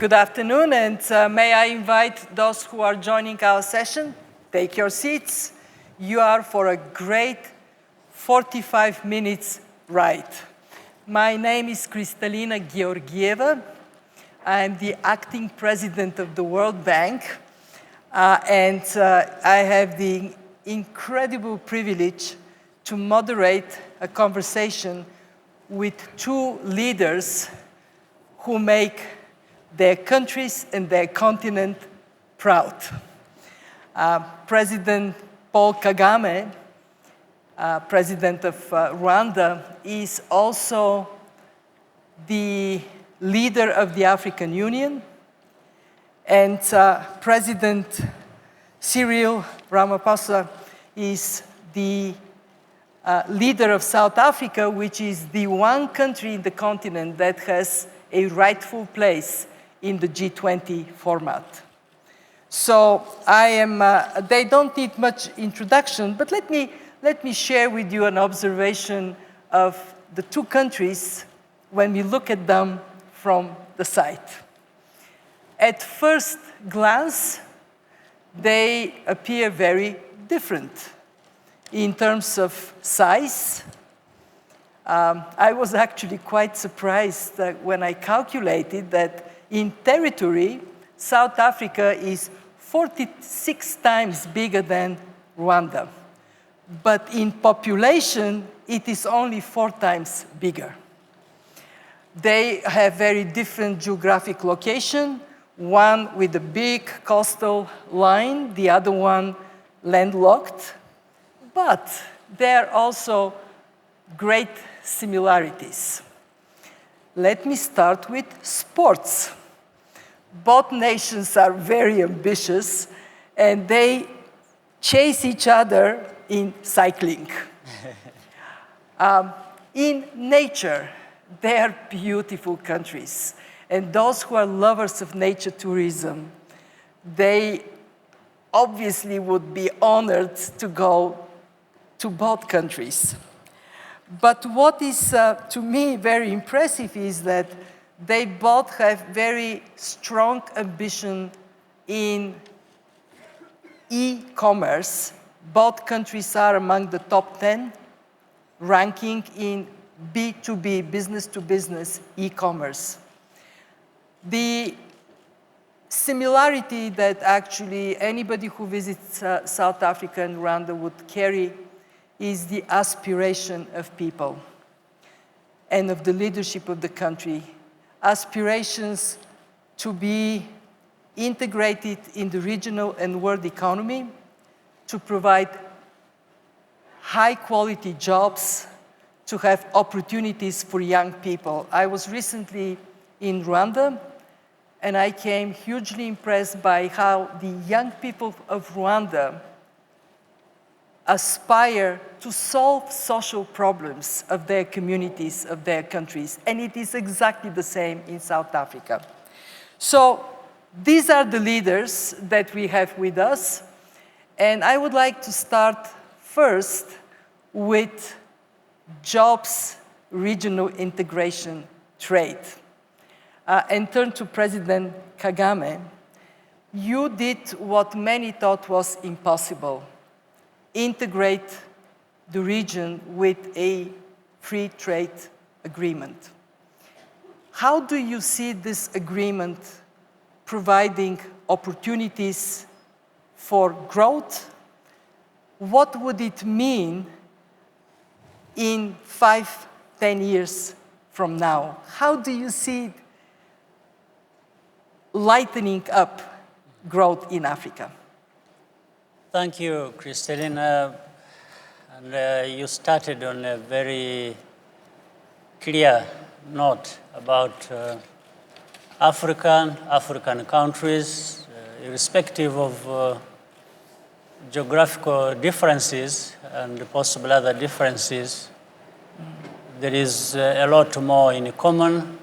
Good afternoon, and may I invite those who are joining our session, take your seats. You are for a great 45 minutes ride. My name is Kristalina Georgieva. I am the acting president of the World Bank, and I have the incredible privilege to moderate a conversation with two leaders who make their countries and their continent proud. President Paul Kagame, President of Rwanda, is also the leader of the African Union, and President Cyril Ramaphosa is the leader of South Africa, which is the one country in the continent that has a rightful place in the G20 format. So they don't need much introduction, but let me share with you an observation of the two countries when we look at them from the side. At first glance, they appear very different in terms of size. I was actually quite surprised that when I calculated that in territory, South Africa is 46 times bigger than Rwanda. But in population, it is only 4 times bigger. They have very different geographic location, one with a big coastal line, the other one landlocked. But there are also great similarities. Let me start with sports. Both nations are very ambitious, and they chase each other in cycling. In nature, they are beautiful countries. And those who are lovers of nature tourism, they obviously would be honored to go to both countries. But what is, to me, very impressive is that they both have very strong ambition in e-commerce. Both countries are among the top 10 ranking in B2B, business-to-business e-commerce. The similarity that actually anybody who visits South Africa and Rwanda would carry is the aspiration of people and of the leadership of the country. Aspirations to be integrated in the regional and world economy, to provide high-quality jobs, to have opportunities for young people. I was recently in Rwanda, and I came hugely impressed by how the young people of Rwanda aspire to solve social problems of their communities, of their countries. And it is exactly the same in South Africa. So these are the leaders that we have with us. And I would like to start first with jobs, regional integration, trade. And turn to President Kagame. You did what many thought was impossible: integrate the region with a free trade agreement. How do you see this agreement providing opportunities for growth? What would it mean in 5-10 years from now? How do you see it lightening up growth in Africa? Thank you, Kristalina. And you started on a very clear note about African countries, irrespective of geographical differences and possible other differences. There is a lot more in common,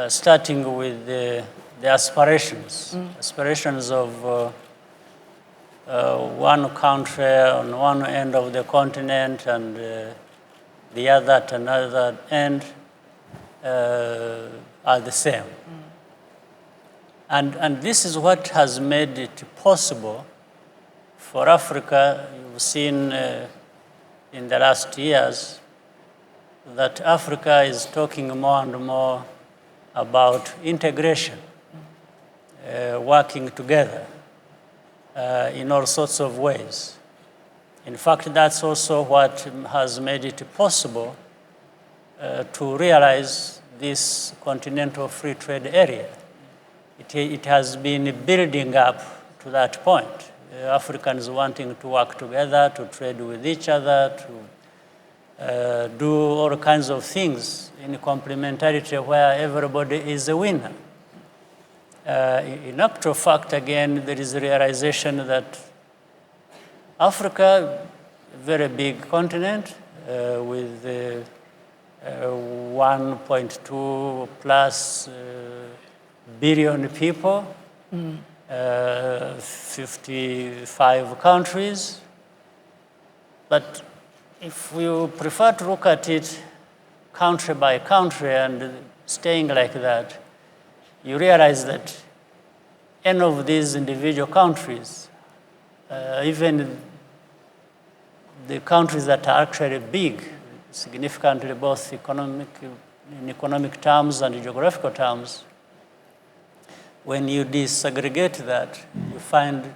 starting with the aspirations of one country on one end of the continent and the other at another end are the same. And this is what has made it possible for Africa. You've seen in the last years that Africa is talking more and more about integration, working together in all sorts of ways. In fact, that's also what has made it possible to realize this continental free trade area. It has been building up to that point. Africans wanting to work together, to trade with each other, to do all kinds of things in complementarity where everybody is a winner. In actual fact, again, there is a realization that Africa, a very big continent with 1.2 plus billion people, 55 countries. But if you prefer to look at it country by country and staying like that, you realize that any of these individual countries, even the countries that are actually big, significantly both in economic terms and geographical terms, when you disaggregate that, you find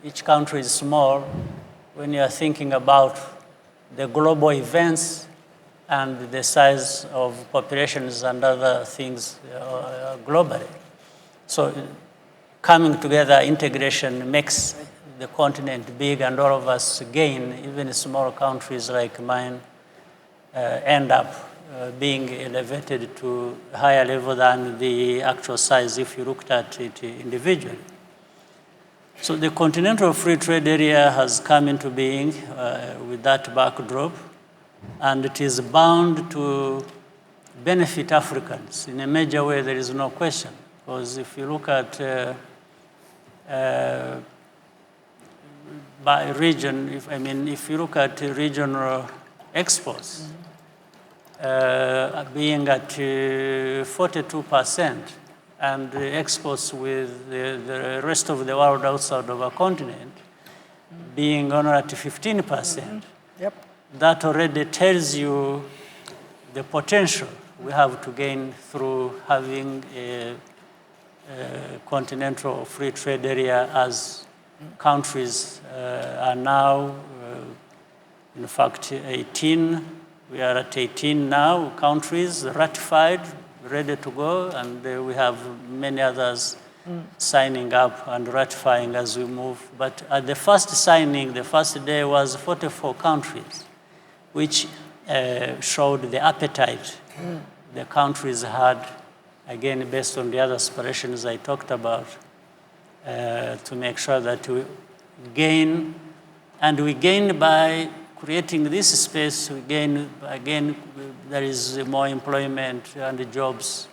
each country is small when you are thinking about the global events and the size of populations and other things globally. So coming together, integration makes the continent big, and all of us gain. Even small countries like mine end up being elevated to a higher level than the actual size if you looked at it individually. So the continental free trade area has come into being with that backdrop, and it is bound to benefit Africans in a major way. There is no question, because if you look at by region, if you look at regional exports, being at 42%, and the exports with the rest of the world outside of our continent being only at 15%. Yep. That already tells you the potential we have to gain through having a continental free trade area, as countries are now, in fact, 18. We are at 18 now, countries ratified, ready to go, and we have many others signing up and ratifying as we move. But at the first signing, the first day was 44 countries, which showed the appetite the countries had, again, based on the other aspirations I talked about, to make sure that we gain, and we gain by creating this space. We gain, again, there is more employment and jobs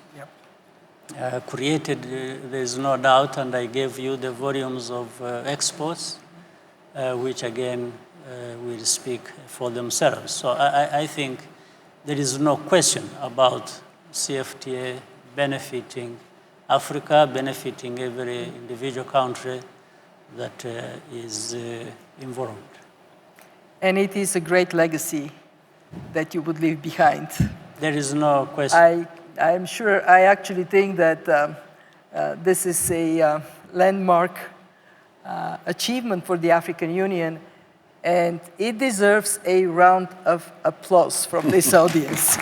created, there is no doubt, and I gave you the volumes of exports, which again will speak for themselves. So I think there is no question about CFTA benefiting Africa, benefiting every individual country that is involved. And it is a great legacy that you would leave behind. There is no question. I'm sure, I actually think that this is a landmark achievement for the African Union, and it deserves a round of applause from this audience.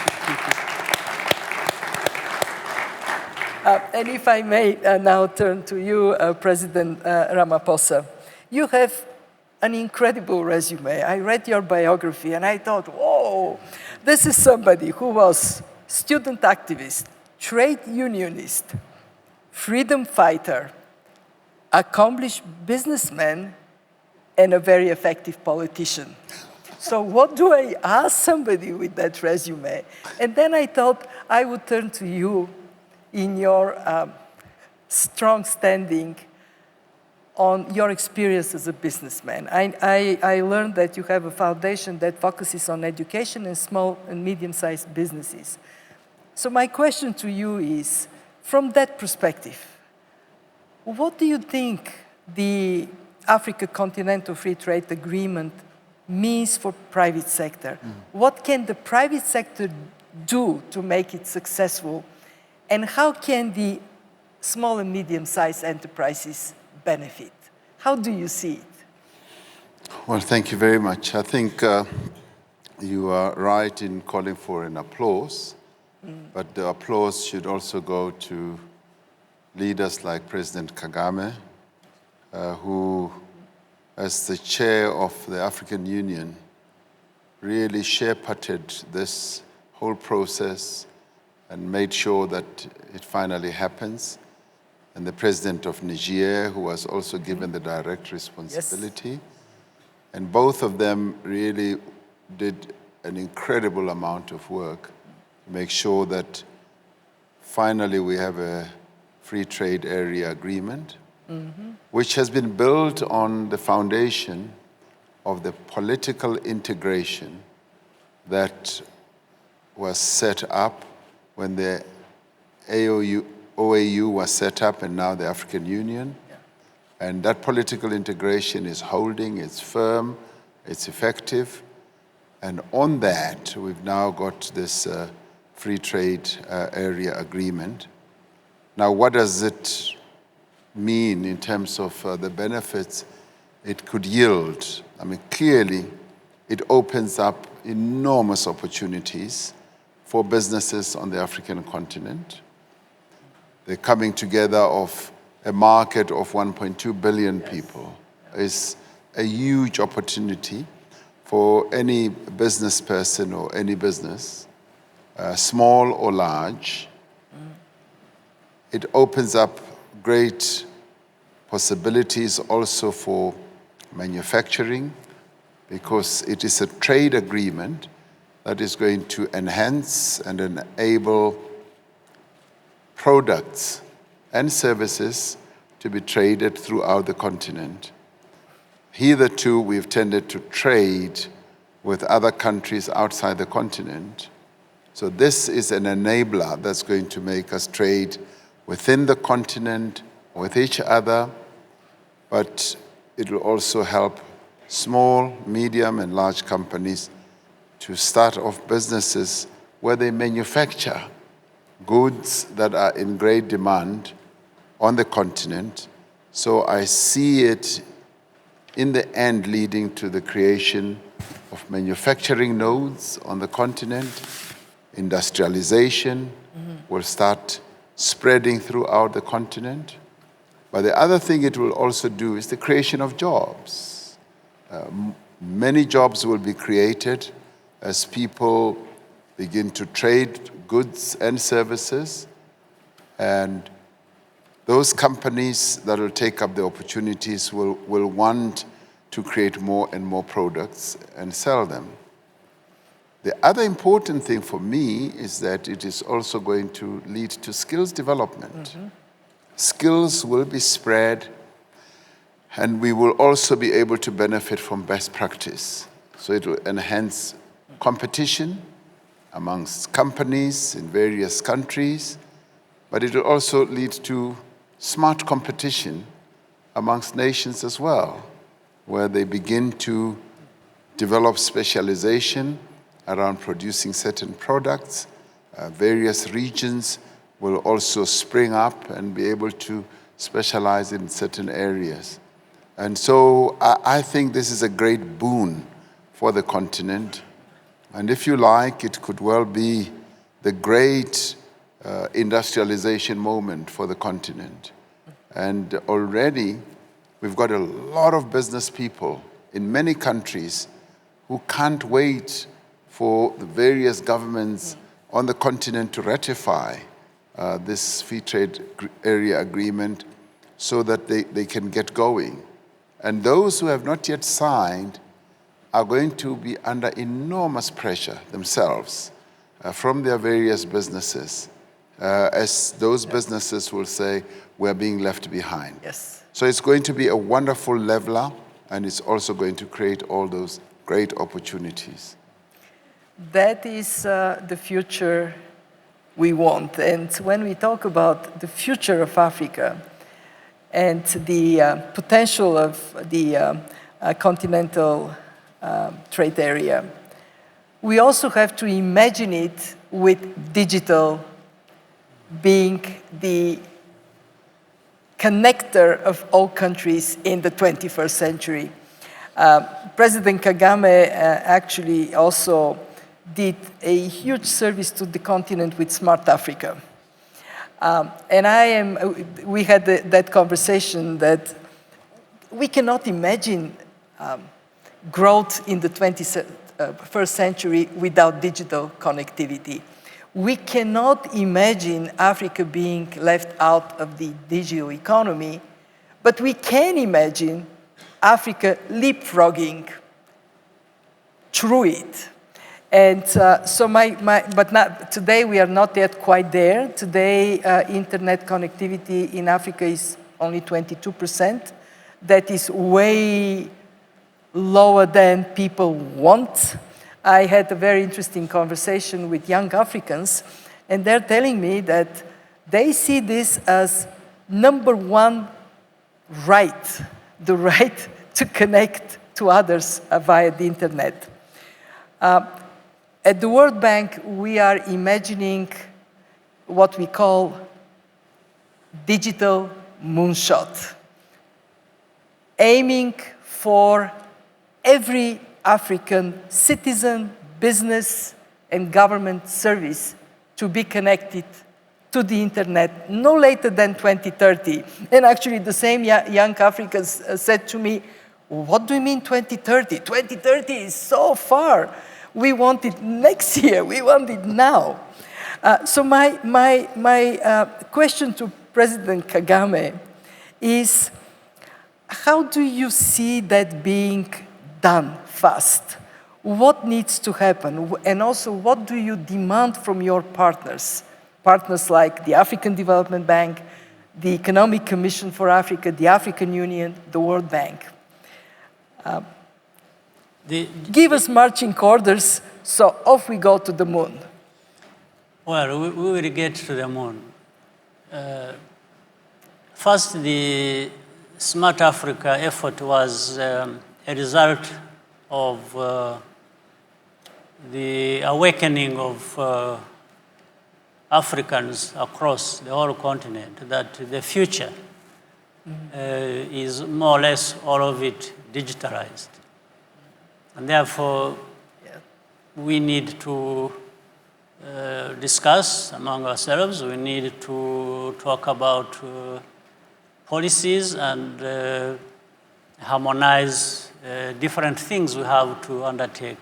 And if I may now turn to you, President Ramaphosa, you have an incredible resume. I read your biography and I thought, whoa, this is somebody who was student activist, trade unionist, freedom fighter, accomplished businessman, and a very effective politician. So what do I ask somebody with that resume? And then I thought I would turn to you in your strong standing on your experience as a businessman. I learned that you have a foundation that focuses on education and small and medium-sized businesses. So my question to you is, from that perspective, What do you think the Africa Continental Free Trade Agreement means for private sector? What can the private sector do to make it successful? And how can the small and medium-sized enterprises benefit? How do you see it? Well, thank you very much. I think you are right in calling for an applause, but the applause should also go to leaders like President Kagame, who, as the chair of the African Union, really shepherded this whole process and made sure that it finally happens. And the president of Niger, who was also given the direct responsibility. Yes. And both of them really did an incredible amount of work to make sure that finally we have a free trade area agreement, which has been built on the foundation of the political integration that was set up when the OAU was set up and now the African Union. And that political integration is holding, it's firm, it's effective. And on that, we've now got this free trade area agreement. Now, what does it mean in terms of the benefits it could yield? I mean, clearly, it opens up enormous opportunities for businesses on the African continent. The coming together of a market of 1.2 billion people is a huge opportunity for any business person or any business, small or large. It opens up great possibilities also for manufacturing, because it is a trade agreement that is going to enhance and enable products and services to be traded throughout the continent. Hitherto, we've tended to trade with other countries outside the continent. So this is an enabler that's going to make us trade within the continent, with each other, but it will also help small, medium, and large companies to start off businesses where they manufacture goods that are in great demand on the continent. So I see it in the end leading to the creation of manufacturing nodes on the continent. Industrialization will start spreading throughout the continent. But the other thing it will also do is the creation of jobs. Many jobs will be created as people begin to trade goods and services, and those companies that will take up the opportunities will want to create more and more products and sell them. The other important thing for me is that it is also going to lead to skills development. Skills will be spread, and we will also be able to benefit from best practice. So it will enhance competition amongst companies in various countries, but it will also lead to smart competition amongst nations as well, where they begin to develop specialization around producing certain products. Various regions will also spring up and be able to specialize in certain areas. And so I think this is a great boon for the continent. And if you like, it could well be the great industrialization moment for the continent. And already we've got a lot of business people in many countries who can't wait for the various governments on the continent to ratify this free trade area agreement so that they can get going. And those who have not yet signed are going to be under enormous pressure themselves from their various businesses, as those businesses will say, we're being left behind. Yes. So it's going to be a wonderful leveler, and it's also going to create all those great opportunities. That is the future we want. And when we talk about the future of Africa, and the potential of the continental trade area. We also have to imagine it with digital being the connector of all countries in the 21st century. President Kagame actually also did a huge service to the continent with Smart Africa. And we had that conversation that we cannot imagine growth in the 21st century without digital connectivity. We cannot imagine Africa being left out of the digital economy, but we can imagine Africa leapfrogging through it. And but today we are not yet quite there. Today, internet connectivity in Africa is only 22%. That is way lower than people want. I had a very interesting conversation with young Africans, and they're telling me that they see this as #1 right, the right to connect to others via the internet. At the World Bank, we are imagining what we call digital moonshot, aiming for every African citizen, business, and government service to be connected to the internet no later than 2030. And actually, the same young Africans said to me, what do you mean 2030? 2030 is so far. We want it next year. We want it now. So my question to President Kagame is, how do you see that being done fast? What needs to happen? And also, what do you demand from your partners? Partners like the African Development Bank, the Economic Commission for Africa, the African Union, the World Bank. Give us marching orders, so off we go to the moon. Well, we will get to the moon. First, the Smart Africa effort was a result of the awakening of Africans across the whole continent, that the future is more or less all of it digitalized. And therefore, we need to discuss among ourselves. We need to talk about policies and harmonize different things we have to undertake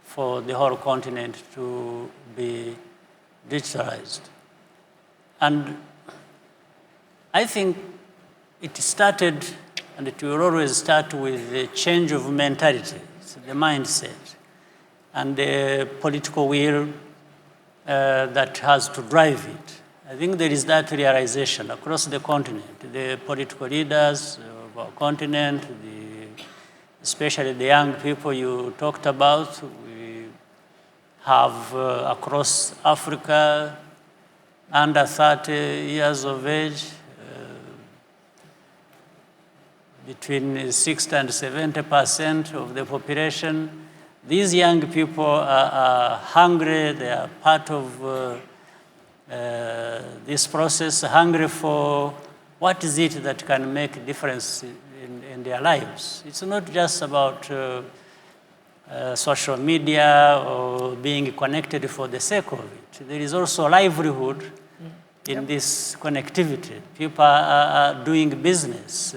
for the whole continent to be digitalized. And I think it started, and it will always start with the change of mentality, the mindset, and the political will that has to drive it. I think there is that realization across the continent. The political leaders of our continent, especially the young people you talked about, we have across Africa under 30 years of age, between 60 and 70% of the population. These young people are hungry, they are part of this process, hungry for what is it that can make a difference in their lives. It's not just about social media or being connected for the sake of it. There is also a livelihood in this connectivity. People are doing business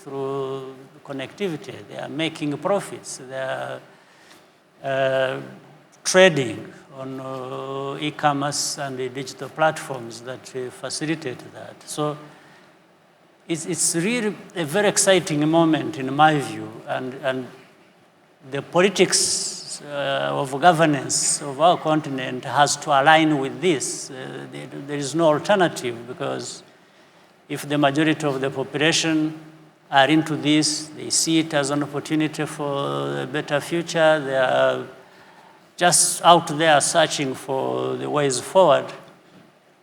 through connectivity. They are making profits. They are trading on e-commerce and the digital platforms that facilitate that. So it's really a very exciting moment in my view, and the politics of governance of our continent has to align with this. There is no alternative, because if the majority of the population are into this, they see it as an opportunity for a better future, they are just out there searching for the ways forward,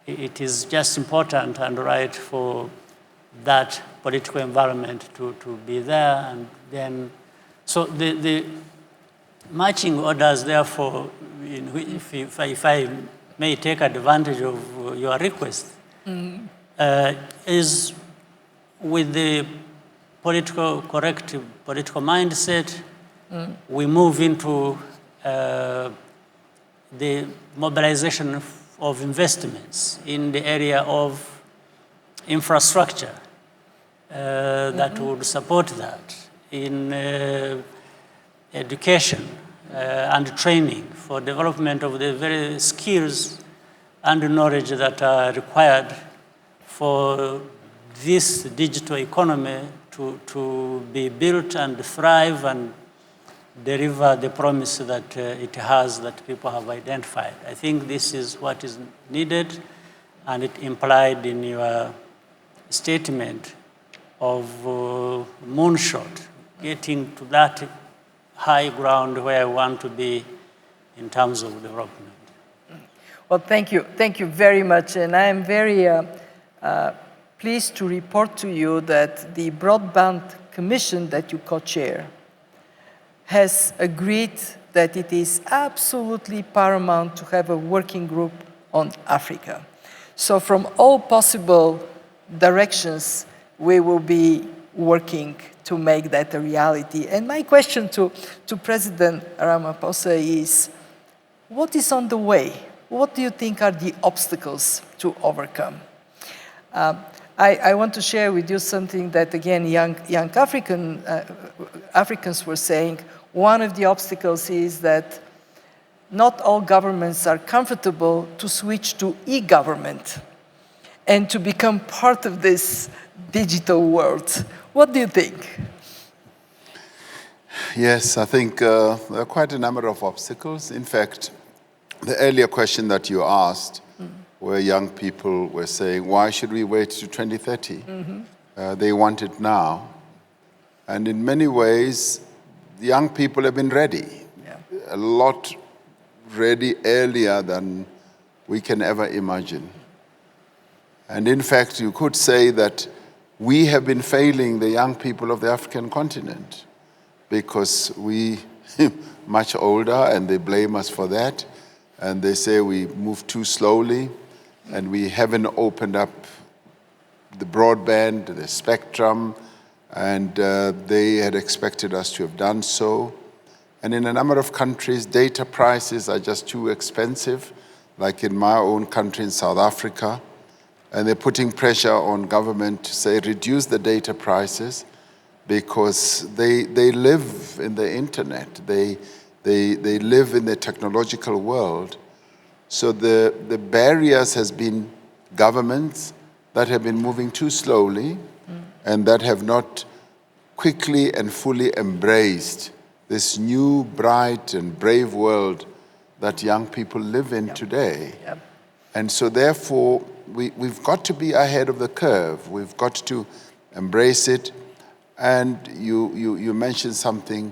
it is just important and right for that political environment to be there. And then, so the marching orders, therefore, if I may take advantage of your request, is with the correct political mindset, we move into the mobilization of investments in the area of infrastructure that would support that, in education and training for development of the very skills and knowledge that are required for this digital economy to be built and thrive and deliver the promise that it has, that people have identified. I think this is what is needed, and it implied in your statement of moonshot, getting to that high ground where I want to be in terms of development. Well, thank you. Thank you very much. And I am very pleased to report to you that the Broadband Commission that you co-chair has agreed that it is absolutely paramount to have a working group on Africa. So from all possible directions, we will be working to make that a reality. And my question to President Ramaphosa is, what is on the way? What do you think are the obstacles to overcome? I want to share with you something that, again, young Africans were saying. One of the obstacles is that not all governments are comfortable to switch to e-government and to become part of this digital world. What do you think? Yes, I think there are quite a number of obstacles. In fact, the earlier question that you asked, where young people were saying, why should we wait to 2030? They want it now. And in many ways, young people have been ready. Yeah. A lot ready earlier than we can ever imagine. And in fact, you could say that we have been failing the young people of the African continent because we much older, and they blame us for that. And they say we move too slowly, and we haven't opened up the broadband, the spectrum, and they had expected us to have done so. And in a number of countries, data prices are just too expensive, like in my own country in South Africa. And they're putting pressure on government to say, reduce the data prices, because they live in the internet. They live in the technological world. So the barriers has been governments that have been moving too slowly and that have not quickly and fully embraced this new, bright, and brave world that young people live in today. Yep. And so therefore, we've got to be ahead of the curve. We've got to embrace it. And you mentioned something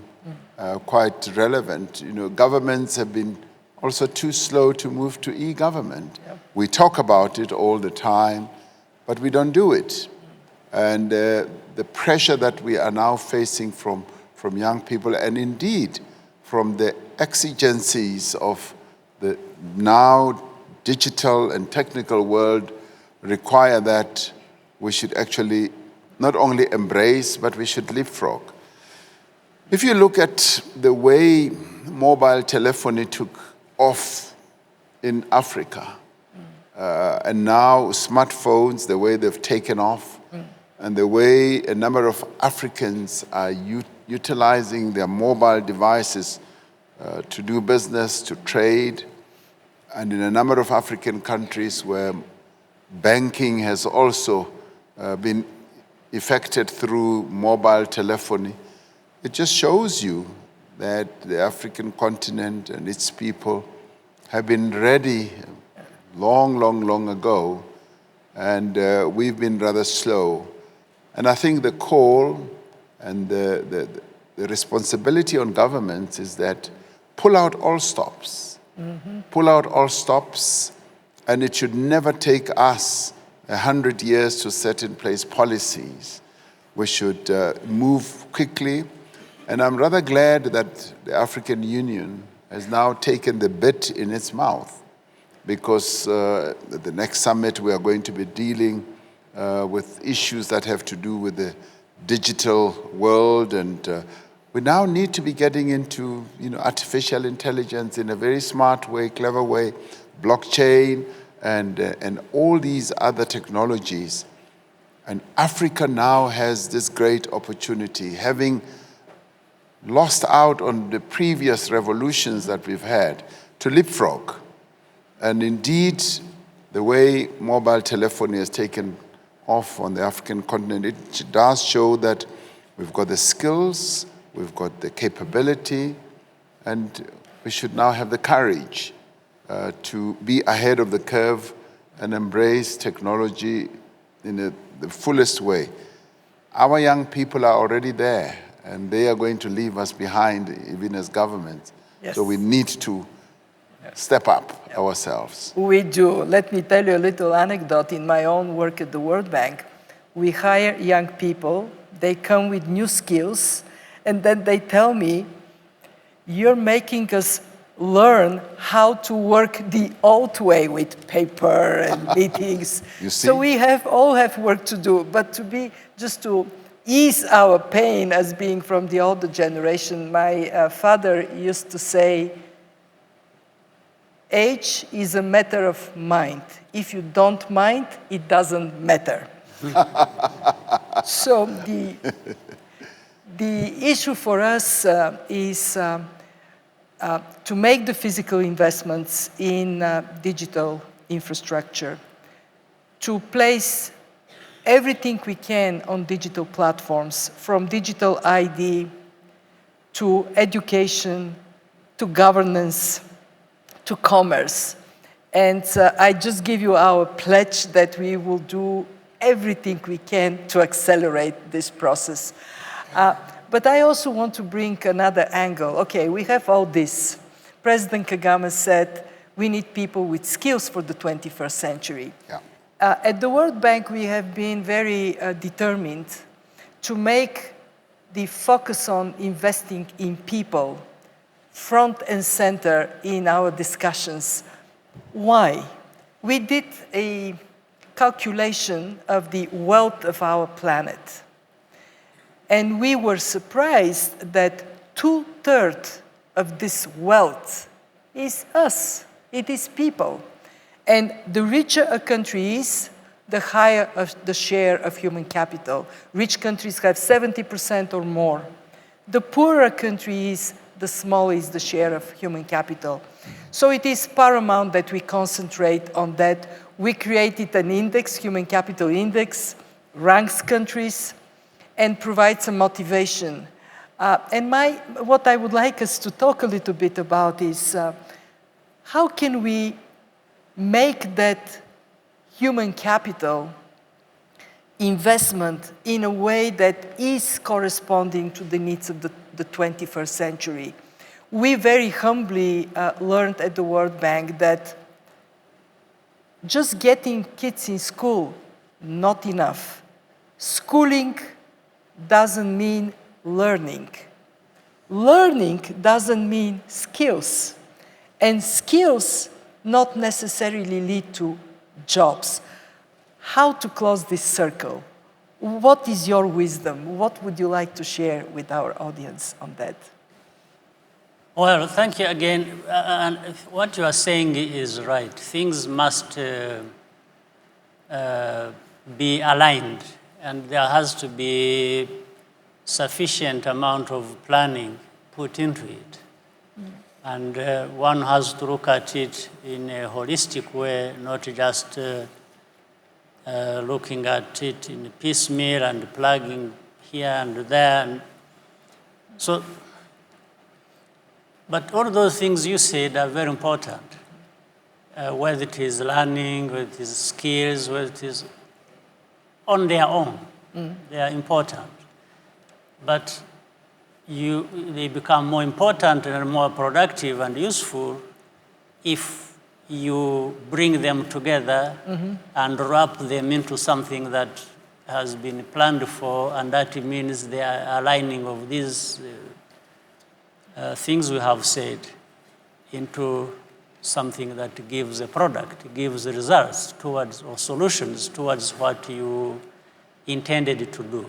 quite relevant. You know, governments have been also too slow to move to e-government. Yep. We talk about it all the time, but we don't do it. And the pressure that we are now facing from young people, and indeed from the exigencies of the now digital and technical world, require that we should actually not only embrace, but we should leapfrog. If you look at the way mobile telephony took off in Africa, and now smartphones, the way they've taken off, and the way a number of Africans are utilizing their mobile devices to do business, to trade, and in a number of African countries where banking has also been effected through mobile telephony, it just shows you that the African continent and its people have been ready long ago, and we've been rather slow. And I think the call and the responsibility on governments is that pull out all stops. Pull out all stops, and it should never take us 100 years to set in place policies. we should move quickly. And I'm rather glad that the African Union has now taken the bit in its mouth, because at the next summit we are going to be dealing with issues that have to do with the digital world, and we now need to be getting into artificial intelligence in a very smart way, clever way, blockchain, and all these other technologies. And Africa now has this great opportunity, having lost out on the previous revolutions that we've had, to leapfrog. And indeed, the way mobile telephony has taken off on the African continent, it does show that we've got the skills, we've got the capability, and we should now have the courage to be ahead of the curve and embrace technology in the fullest way. Our young people are already there, and they are going to leave us behind, even as governments. Yes. So we need to step up ourselves. We do. Let me tell you a little anecdote. In my own work at the World Bank, we hire young people, they come with new skills, and then they tell me, you're making us learn how to work the old way with paper and meetings. You see? So we all have work to do, but to ease our pain as being from the older generation, my father used to say, age is a matter of mind. If you don't mind, it doesn't matter. So the issue for us is to make the physical investments in digital infrastructure, to place everything we can on digital platforms, from digital ID to education, to governance, to commerce. And I just give you our pledge that we will do everything we can to accelerate this process. But I also want to bring another angle. Okay, we have all this. President Kagame said we need people with skills for the 21st century. Yeah. At the World Bank, we have been very determined to make the focus on investing in people front and center in our discussions. Why? We did a calculation of the wealth of our planet. And we were surprised that 2/3 of this wealth is us. It is people. And the richer a country is, the higher the share of human capital. Rich countries have 70% or more. The poorer a country is, the smaller is the share of human capital. So it is paramount that we concentrate on that. We created an index, Human Capital Index, ranks countries, and provides some motivation. And what I would like us to talk a little bit about is how can we make that human capital investment in a way that is corresponding to the needs of the 21st century. We very humbly learned at the World Bank that just getting kids in school, not enough. Schooling doesn't mean learning. Learning doesn't mean skills. And skills not necessarily lead to jobs. How to close this circle? What is your wisdom? What would you like to share with our audience on that? Well, thank you again. And what you are saying is right. Things must be aligned, and there has to be sufficient amount of planning put into it. And one has to look at it in a holistic way, not just looking at it in piecemeal and plugging here and there. So, but all those things you said are very important, whether it is learning, whether it is skills, whether it is on their own. They are important. But they become more important and more productive and useful if you bring them together and wrap them into something that has been planned for, and that means the aligning of these things we have said into something that gives a product, gives results towards, or solutions towards what you intended to do.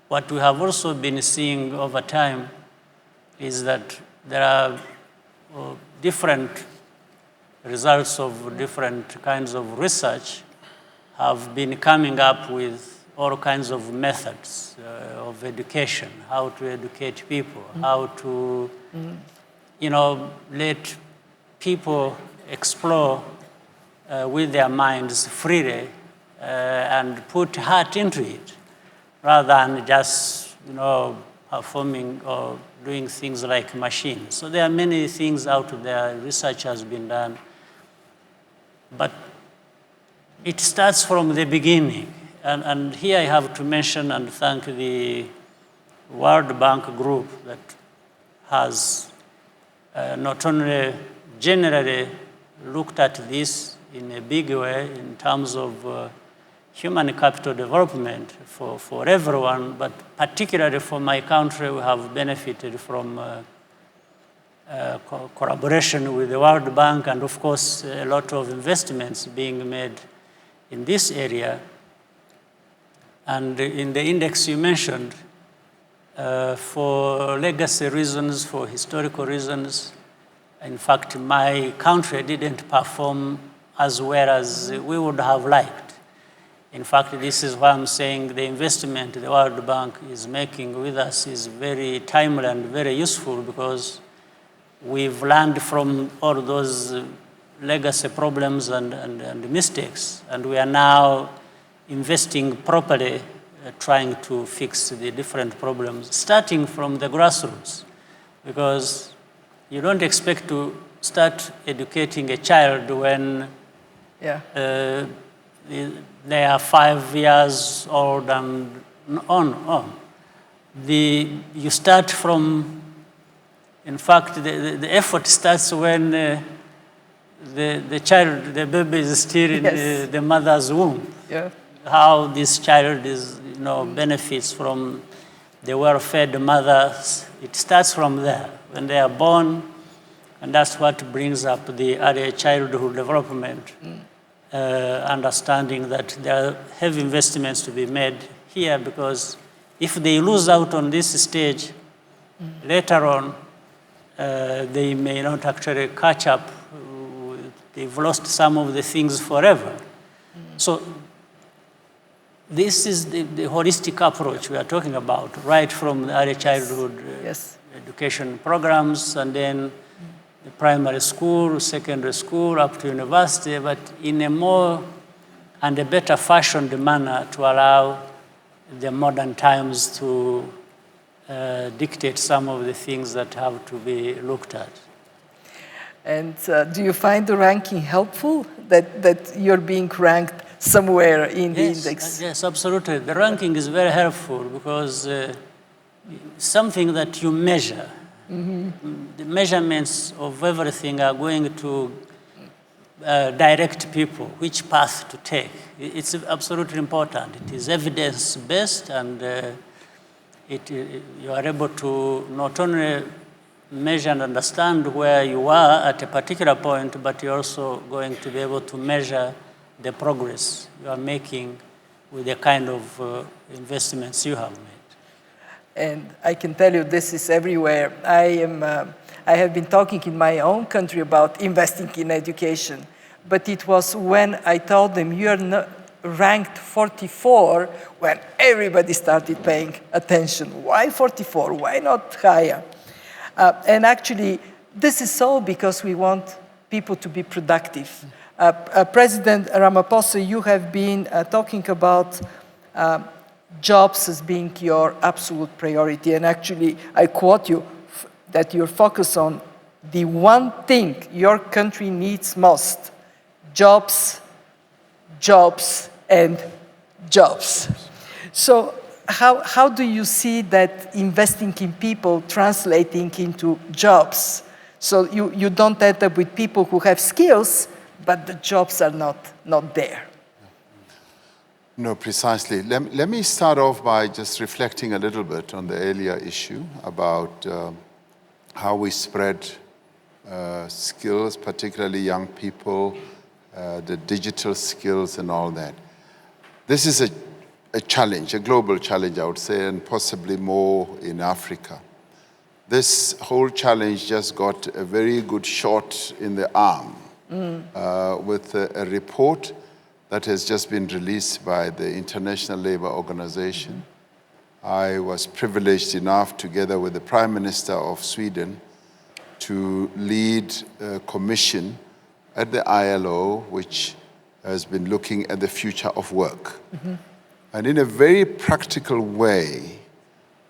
What we have also been seeing over time is that there are different results of different kinds of research have been coming up with all kinds of methods of education, how to educate people, how to, let people explore with their minds freely and put heart into it, rather than just, performing or doing things like machines. So there are many things out there, research has been done, but it starts from the beginning. And here I have to mention and thank the World Bank group that has not only generally looked at this in a big way in terms of human capital development for everyone, but particularly for my country, we have benefited from collaboration with the World Bank and, of course, a lot of investments being made in this area. And in the index you mentioned, for legacy reasons, for historical reasons, in fact, my country didn't perform as well as we would have liked. In fact, this is why I'm saying the investment the World Bank is making with us is very timely and very useful, because we've learned from all those legacy problems and mistakes, and we are now investing properly, trying to fix the different problems, starting from the grassroots, because you don't expect to start educating a child when they are 5 years old and on. You start from, in fact, the effort starts when the child, the baby is still in the mother's womb. Yeah. How this child is, benefits from the well-fed mothers. It starts from there, when they are born, and that's what brings up the early childhood development. Understanding that there are heavy investments to be made here, because if they lose out on this stage, later on, they may not actually catch up. They've lost some of the things forever. So this is the holistic approach we are talking about, right from the early childhood education programs, and then the primary school, secondary school, up to university, but in a more and a better fashioned manner to allow the modern times to dictate some of the things that have to be looked at. And do you find the ranking helpful, that you're being ranked somewhere in the index? Yes, absolutely. The ranking is very helpful, because something that you measure. The measurements of everything are going to direct people which path to take. It's absolutely important. It is evidence-based, and you are able to not only measure and understand where you are at a particular point, but you're also going to be able to measure the progress you are making with the kind of investments you have made. And I can tell you this is everywhere. I have been talking in my own country about investing in education, but it was when I told them you're not ranked 44 when everybody started paying attention. Why 44? Why not higher? And actually, this is so because we want people to be productive. President Ramaphosa, you have been talking about jobs as being your absolute priority. And actually, I quote you, that you're focused on the one thing your country needs most: jobs, jobs, and jobs. So how do you see that investing in people translating into jobs? So you don't end up with people who have skills, but the jobs are not there. Well, I think, first of all, we have to be very clear. There are 2 types of jobs. One is the blue collar jobs, which are the blue collar jobs, which are the jobs that are No, precisely. Let me start off by just reflecting a little bit on the earlier issue about how we spread skills, particularly young people, the digital skills and all that. This is a challenge, a global challenge, I would say, and possibly more in Africa. This whole challenge just got a very good shot in the arm with a report that has just been released by the International Labour Organization. I was privileged enough, together with the Prime Minister of Sweden, to lead a commission at the ILO, which has been looking at the future of work. And in a very practical way,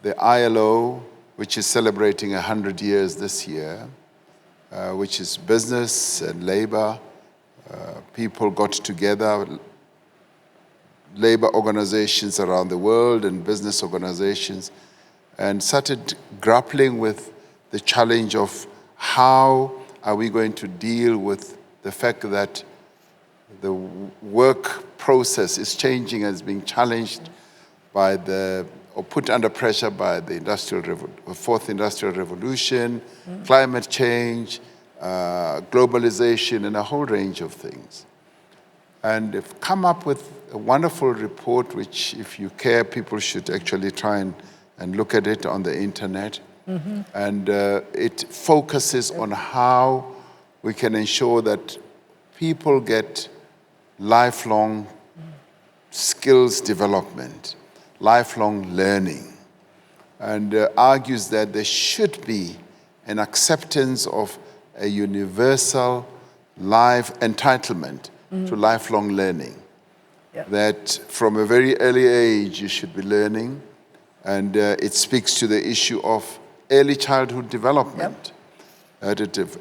the ILO, which is celebrating 100 years this year, which is business and labor, people got together, labor organizations around the world and business organizations, and started grappling with the challenge of how are we going to deal with the fact that the work process is changing and is being challenged by or put under pressure by the fourth industrial revolution, climate change, globalization, and a whole range of things. And they've come up with a wonderful report, which, if you care, people should actually try and look at it on the internet. And it focuses on how we can ensure that people get lifelong skills development, lifelong learning, and argues that there should be an acceptance of a universal life entitlement to lifelong learning. That from a very early age you should be learning, and it speaks to the issue of early childhood development. The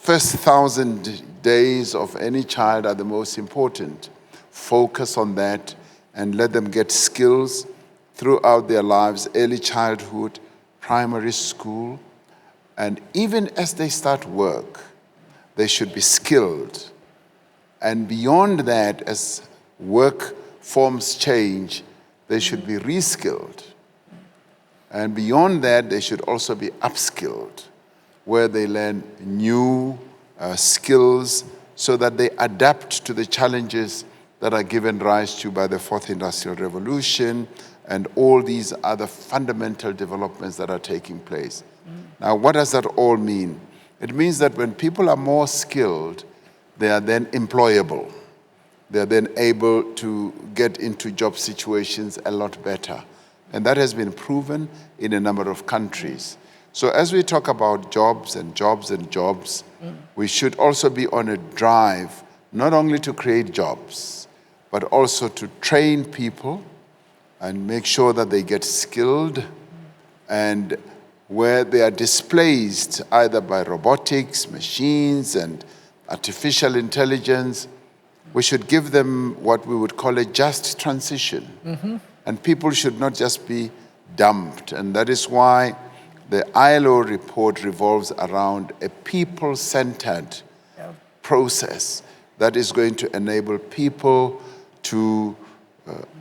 first 1,000 days of any child are the most important. Focus on that and let them get skills throughout their lives, early childhood, primary school, and even as they start work, they should be skilled. And beyond that, as work forms change, they should be reskilled. And beyond that, they should also be upskilled, where they learn new skills so that they adapt to the challenges that are given rise to by the fourth industrial revolution and all these other fundamental developments that are taking place. Now, what does that all mean? It means that when people are more skilled, they are then employable. They are then able to get into job situations a lot better. And that has been proven in a number of countries. So as we talk about jobs and jobs and jobs, we should also be on a drive, not only to create jobs, but also to train people and make sure that they get skilled, and where they are displaced either by robotics, machines, and artificial intelligence, we should give them what we would call a just transition. And people should not just be dumped. And that is why the ILO report revolves around a people-centered process that is going to enable people to,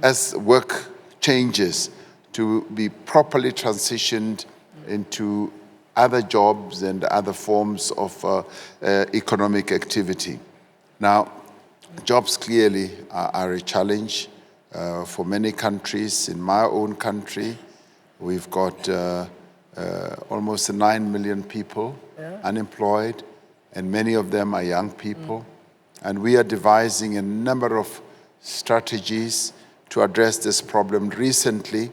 as work changes, to be properly transitioned into other jobs and other forms of economic activity. Now, jobs clearly are a challenge for many countries. In my own country, we've got almost 9 million people unemployed, and many of them are young people. And we are devising a number of strategies to address this problem. Recently,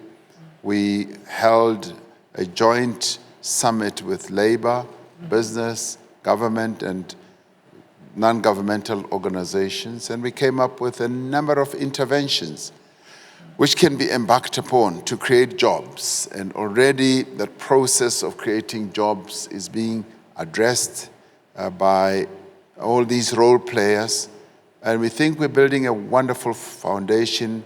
we held a joint summit with labor, business, government, and non-governmental organizations, and we came up with a number of interventions which can be embarked upon to create jobs. And already the process of creating jobs is being addressed by all these role players, and we think we're building a wonderful foundation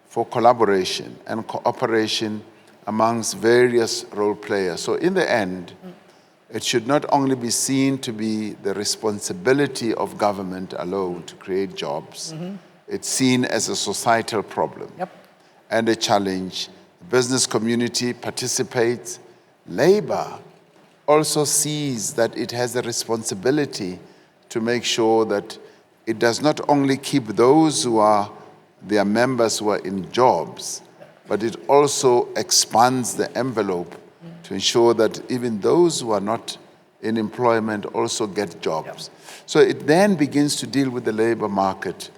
for collaboration and cooperation amongst various role players. So in the end, it should not only be seen to be the responsibility of government alone to create jobs, It's seen as a societal problem and a challenge. The business community participates. Labor also sees that it has a responsibility to make sure that it does not only keep those who are their members who are in jobs, but it also expands the envelope to ensure that even those who are not in employment also get jobs. So it then begins to deal with the labor market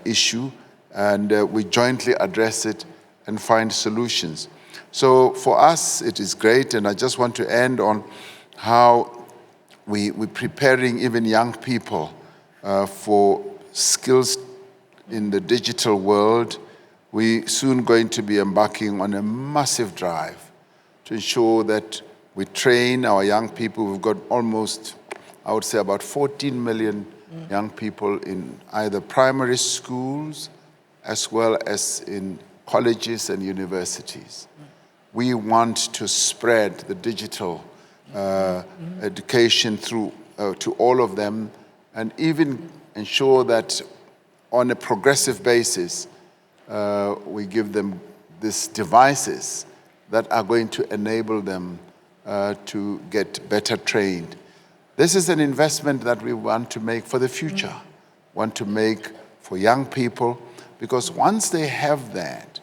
issue, and we jointly address it and find solutions. So for us, it is great, and I just want to end on how we're preparing even young people for skills in the digital world. We're soon going to be embarking on a massive drive to ensure that we train our young people. We've got almost, I would say, about 14 million young people in either primary schools as well as in colleges and universities. We want to spread the digital education through to all of them, and even ensure that on a progressive basis, we give them these devices that are going to enable them to get better trained. This is an investment that we want to make for the future, want to make for young people, because once they have that,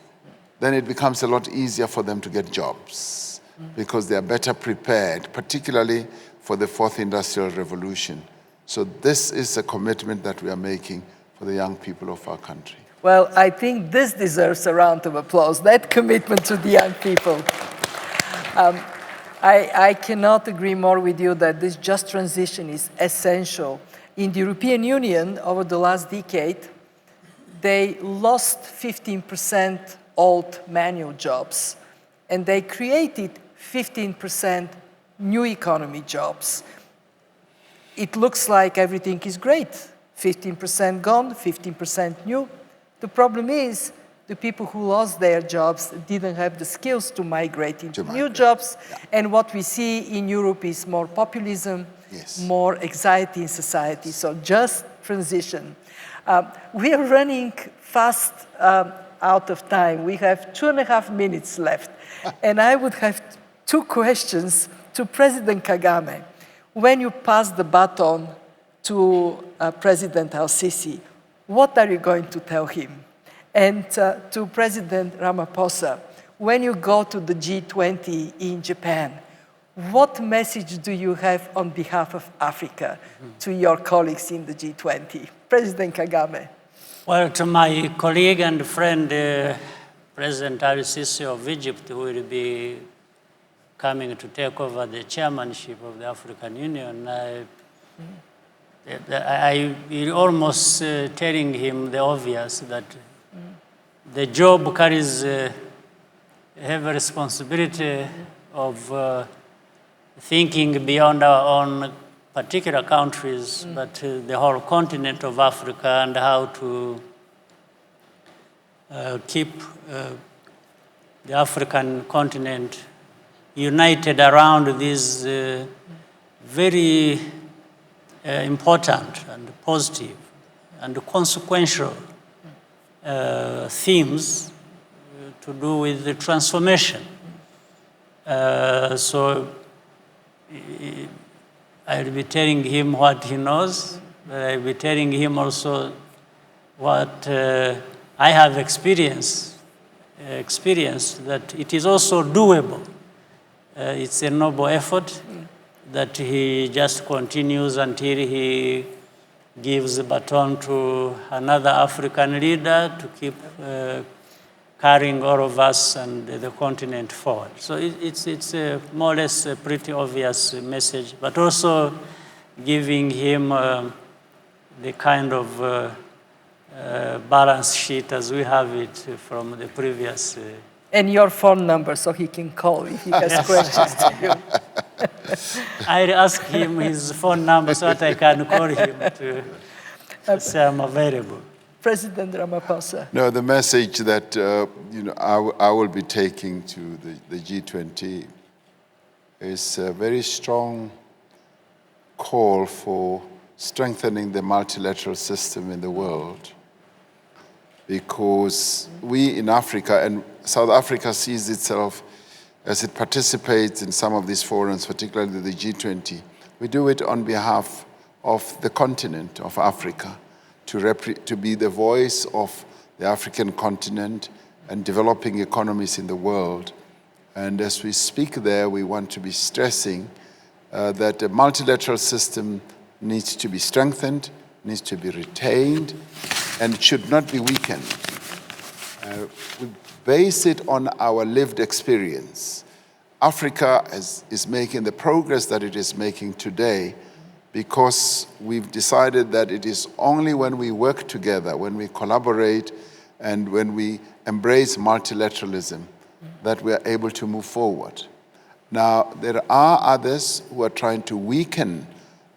then it becomes a lot easier for them to get jobs, because they are better prepared, particularly for the fourth industrial revolution. So this is a commitment that we are making for the young people of our country. Well, I think this deserves a round of applause, that commitment to the young people. I cannot agree more with you that this just transition is essential. In the European Union, over the last decade, they lost 15% old manual jobs, and they created 15% new economy jobs. It looks like everything is great. 15% gone, 15% new. The problem is the people who lost their jobs didn't have the skills to migrate into new jobs. And what we see in Europe is more populism, more anxiety in society. So just transition. We are running fast out of time. We have 2.5 minutes left. And I would have two questions to President Kagame. When you pass the baton to President al-Sisi, what are you going to tell him? And to President Ramaphosa, when you go to the G20 in Japan, what message do you have on behalf of Africa to your colleagues in the G20? President Kagame. Well, to my colleague and friend, President al-Sisi of Egypt, who will be coming to take over the chairmanship of the African Union, I almost telling him the obvious, that the job carries a heavy responsibility of thinking beyond our own particular countries, but the whole continent of Africa, and how to keep the African continent united around these very important and positive and consequential themes to do with the transformation. So I'll be telling him what he knows, but I'll be telling him also what I have experienced, that it is also doable. It's a noble effort that he just continues until he gives the baton to another African leader to keep carrying all of us and the continent forward. So it's more or less a pretty obvious message, but also giving him the kind of balance sheet as we have it from the previous. And your phone number so he can call if he has questions to you. I ask him his phone number so that I can call him to say I'm available. President Ramaphosa. No, the message that I will be taking to the G20 is a very strong call for strengthening the multilateral system in the world. because we in Africa, and South Africa sees itself as it participates in some of these forums, particularly the G20, we do it on behalf of the continent of Africa, to be the voice of the African continent and developing economies in the world. And as we speak there, we want to be stressing that the multilateral system needs to be strengthened, needs to be retained, and should not be weakened. We base it on our lived experience. Africa is making the progress that it is making today because we've decided that it is only when we work together, when we collaborate, and when we embrace multilateralism that we are able to move forward. Now, there are others who are trying to weaken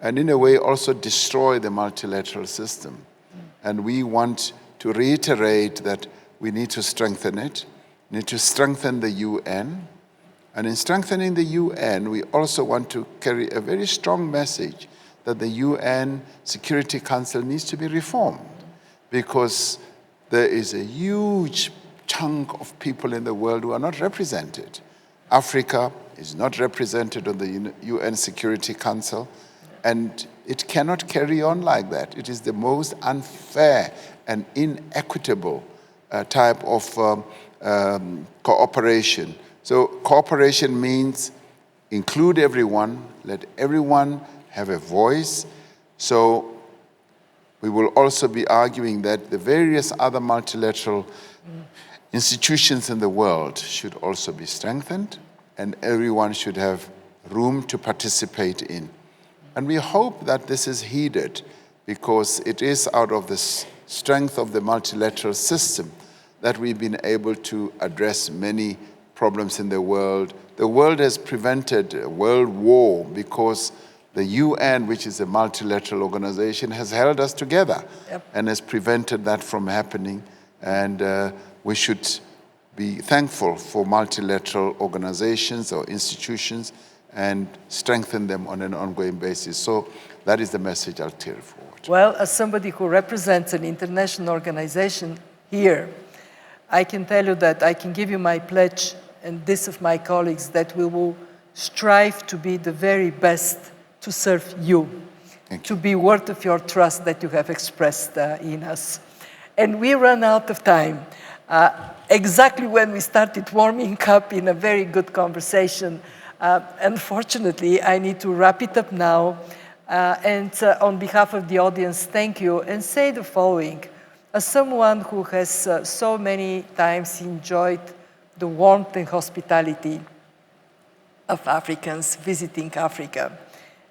and in a way also destroy the multilateral system. And we want to reiterate that we need to strengthen it, need to strengthen the UN. And in strengthening the UN, we also want to carry a very strong message that the UN Security Council needs to be reformed because there is a huge chunk of people in the world who are not represented. Africa is not represented on the UN Security Council, and it cannot carry on like that. It is the most unfair and inequitable type of cooperation. So cooperation means include everyone, let everyone have a voice. So we will also be arguing that the various other multilateral institutions in the world should also be strengthened, and everyone should have room to participate in. And we hope that this is heeded because it is out of the strength of the multilateral system that we've been able to address many problems in the world. The world has prevented a world war because the UN, which is a multilateral organization, has held us together and has prevented that from happening. And we should be thankful for multilateral organizations or institutions and strengthen them on an ongoing basis. So that is the message I'll carry forward. Well, as somebody who represents an international organization here, I can tell you that I can give you my pledge and this of my colleagues that we will strive to be the very best to serve you, to be worth of your trust that you have expressed in us. And we run out of time. Exactly when we started warming up in a very good conversation. Unfortunately, I need to wrap it up now. And on behalf of the audience, thank you, and say the following. As someone who has so many times enjoyed the warmth and hospitality of Africans visiting Africa,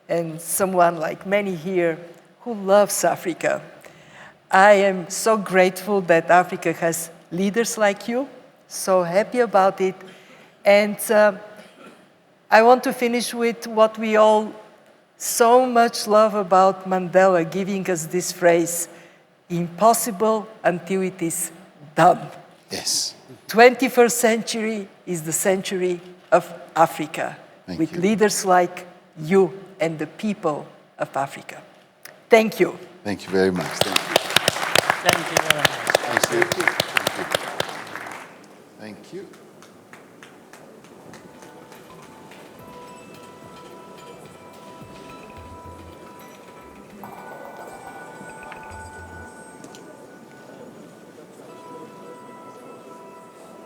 and someone like many here who loves Africa, I am so grateful that Africa has leaders like you, so happy about it. And I want to finish with what we all so much love about Mandela, giving us this phrase, impossible until it is done. Yes. 21st century is the century of Africa, with leaders like you and the people of Africa. Thank you. Thank you very much. Thank you. Thank you very much. Thank you. Thank you. Thank you.